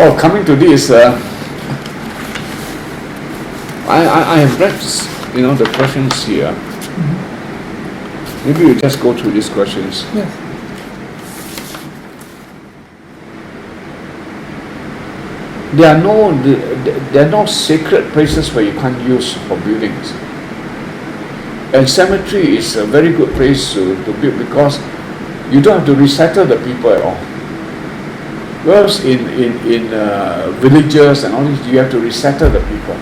Oh, coming to this, I have read, the questions here. Maybe we just go through these questions. Yes. There are no sacred places where you can't use for buildings. And cemetery is a very good place to build because you don't have to resettle the people at all. Whereas in villages and all this, you have to resettle the people.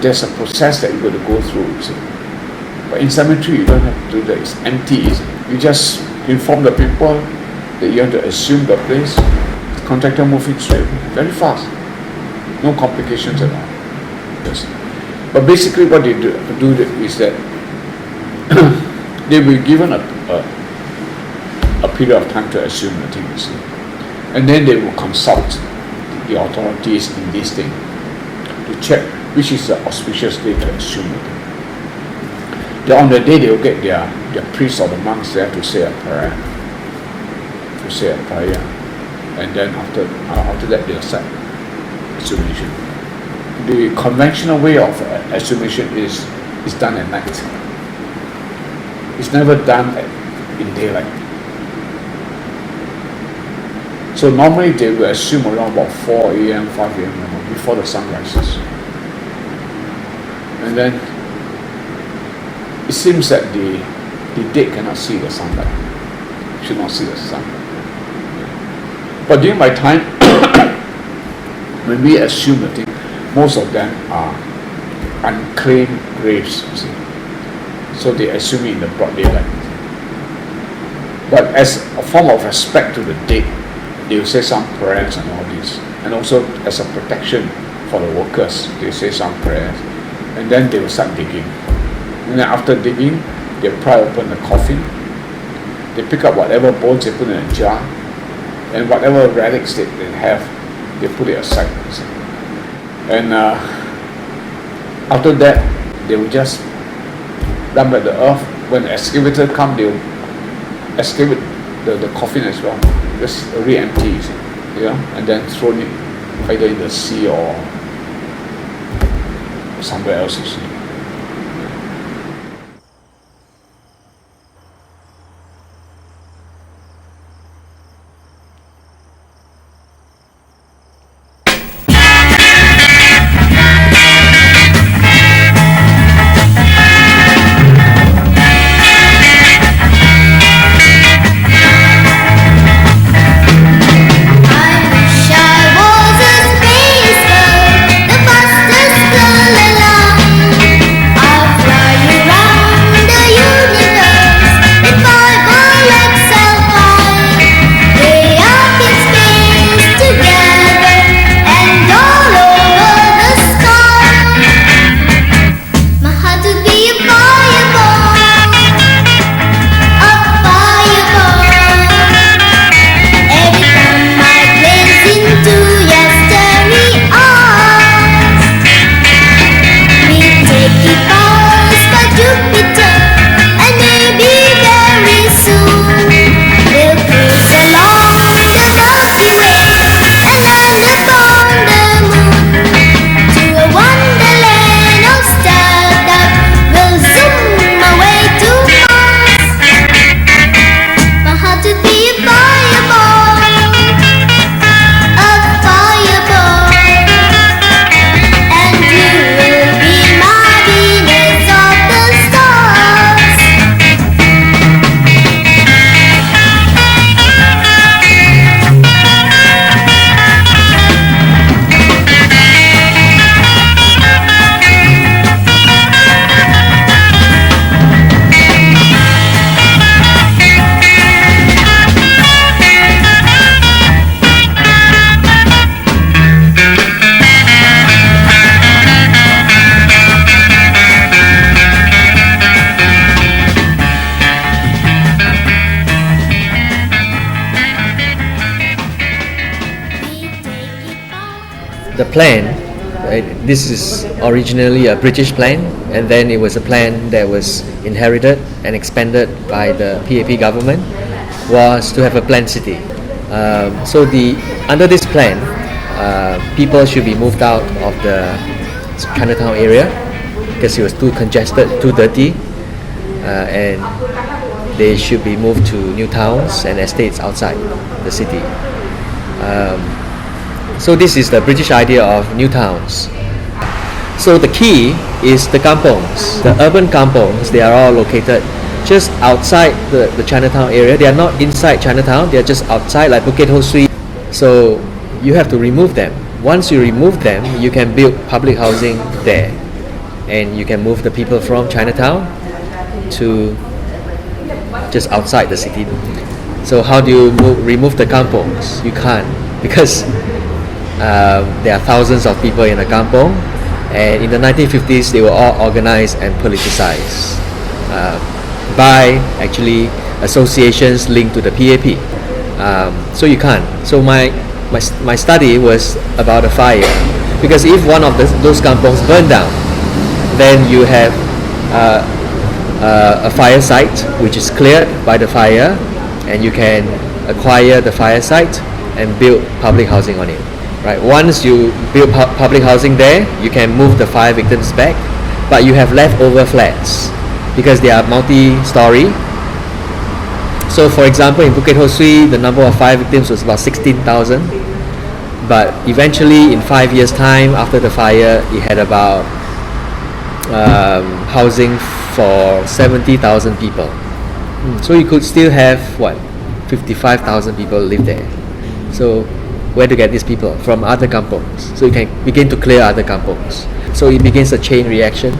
There's a process that you've got to go through, you see. But in cemetery, you don't have to do that. It's empty. You just inform the people that you have to assume the place. The contractor moves it straight, very fast. No complications at all. Yes. But basically what they do is that they will be given a period of time to assume the thing, you see. And then they will consult the authorities in this thing to check which is the auspicious day to assume the thing. Then on the day they will get their priests or the monks there to say a prayer. And then after that they'll start exhumation. The conventional way of exhumation is done at night. It's never done in daylight. So normally they will assume around about 4 a.m., 5 a.m. before the sun rises. And then it seems that the dead cannot see the sunlight. Should not see the sun. But during my time, when we assume the thing, most of them are unclaimed graves, you see. So they assume it in the broad daylight. But as a form of respect to the dead, they will say some prayers and all this. And also as a protection for the workers, they say some prayers. And then they will start digging. And then after digging, they pry open the coffin. They pick up whatever bones they put in a jar. And whatever relics they have, they put it aside. And after that, they will just dump at the earth. When the excavator comes, they will excavate the coffin as well. Just re-empty, and then throw it either in the sea or somewhere else, you see. The plan, right, this is originally a British plan, and then it was a plan that was inherited and expanded by the PAP government, was to have a planned city. So under this plan, people should be moved out of the Chinatown area because it was too congested, too dirty, and they should be moved to new towns and estates outside the city. So this is the British idea of new towns. So the key is the kampongs. The urban kampongs, they are all located just outside the Chinatown area. They are not inside Chinatown, they are just outside, like Bukit Ho Swee. So you have to remove them. Once you remove them, you can build public housing there, and you can move the people from Chinatown to just outside the city. So how do you remove the kampongs? You can't, because there are thousands of people in a kampong, and in the 1950s they were all organized and politicized by actually associations linked to the PAP. So you can't. So my study was about a fire, because if one of those kampongs burn down, then you have a fire site which is cleared by the fire, and you can acquire the fire site and build public housing on it. Right. Once you build public housing there, you can move the fire victims back, but you have leftover flats because they are multi-story. So for example, in Bukit Ho Swee, the number of fire victims was about 16,000, but eventually in 5 years time after the fire, it had about housing for 70,000 people. So you could still have 55,000 people live there. So where to get these people? From other kampongs. So you can begin to clear other kampongs. So it begins a chain reaction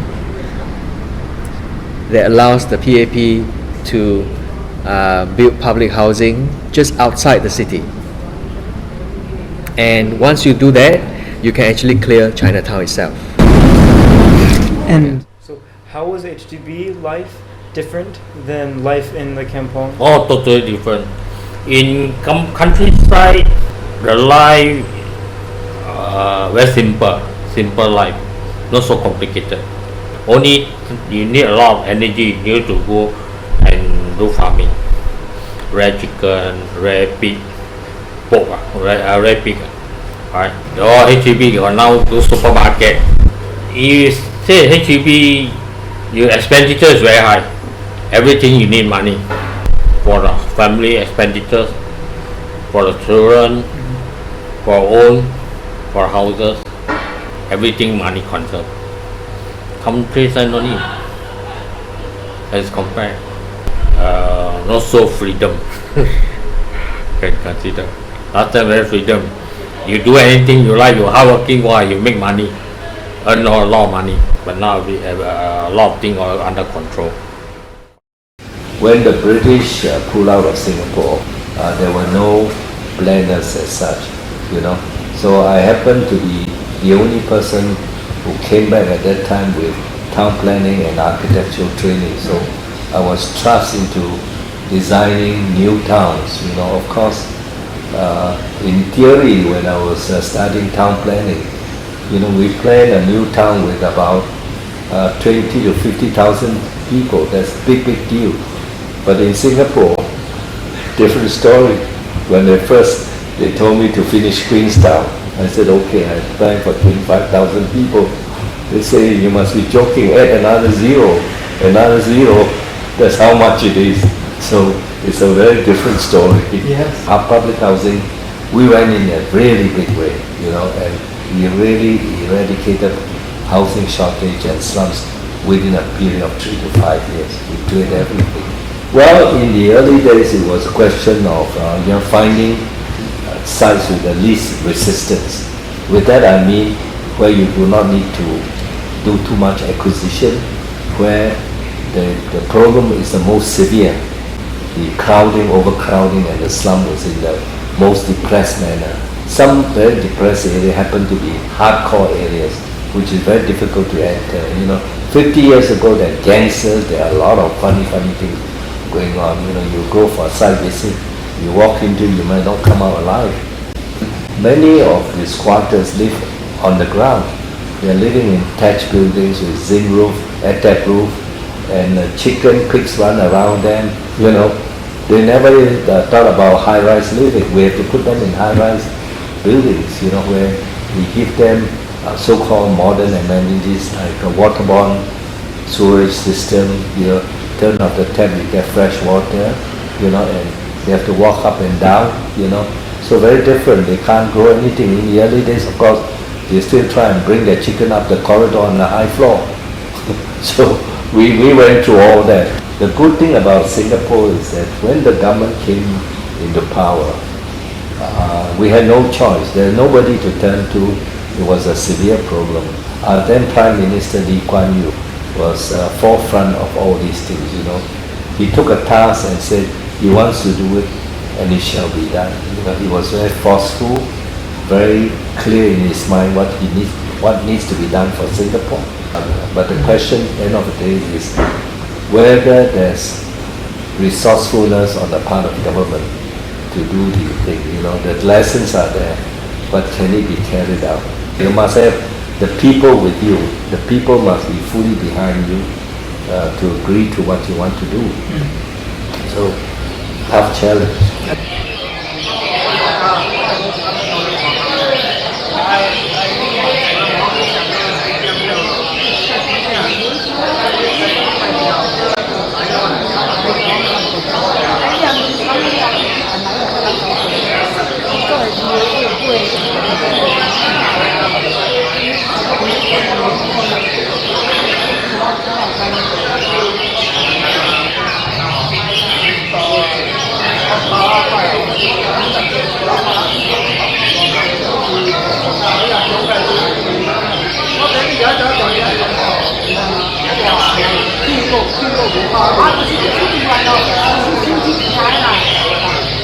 that allows the PAP to build public housing just outside the city. And once you do that, you can actually clear Chinatown itself. And so how was HDB life different than life in the kampong? All totally different. In countryside, the life very simple life, not so complicated. Only you need a lot of energy. You need to go and do farming, rear chicken, rear pig, pork, rear pig. Right? All HDB you are now do supermarket. You say HDB, your expenditure is very high. Everything you need money for the family expenditures, for the children, for own, for houses, everything money concern. Countryside no need. As compared, not so freedom. Can consider. Last time very freedom. You do anything you like. You're hardworking. You make money, earn a lot of money. But now we have a lot of things under control. When the British pulled out of Singapore, there were no planners as such, So I happened to be the only person who came back at that time with town planning and architectural training. So I was thrust into designing new towns. Of course, in theory, when I was studying town planning, we planned a new town with about 20 to 50,000 people. That's a big deal. But in Singapore, different story. When they told me to finish Queenstown, I said, okay, I planned for 25,000 people. They say, you must be joking, add another zero, that's how much it is. So it's a very different story. Yes. Our public housing, we went in a really big way, and we really eradicated housing shortage and slums within a period of 3 to 5 years. We did everything. Well, in the early days, it was a question of finding sites with the least resistance. With that, I mean where you do not need to do too much acquisition, where the problem is the most severe. The crowding, overcrowding, and the slum was in the most depressed manner. Some very depressed areas happen to be hardcore areas, which is very difficult to enter. 50 years ago, there are gangsters, there are a lot of funny things going on. You go for a site visit, you walk into, you might not come out alive. Many of the squatters live on the ground. They are living in thatched buildings with zinc roof, atap roof, and chicken, pigs run around them. They never thought about high-rise living. We have to put them in high-rise buildings, where we give them so-called modern amenities like a waterborne sewage system. Turn off the tap, you get fresh water, and they have to walk up and down, So very different. They can't grow anything. In the early days, of course, they still try and bring their chicken up the corridor on the high floor. So we went through all that. The good thing about Singapore is that when the government came into power, we had no choice. There was nobody to turn to. It was a severe problem. Our then Prime Minister Lee Kuan Yew was forefront of all these things, He took a task and said he wants to do it and it shall be done. He was very forceful, very clear in his mind what needs to be done for Singapore. But the question, end of the day, is whether there's resourcefulness on the part of government to do the thing. The lessons are there, but can it be carried out? You must have the people with you. The people must be fully behind you to agree to what you want to do. So, tough challenge. Hãy subscribe cho kênh Ghiền Mì Gõ để không bỏ lỡ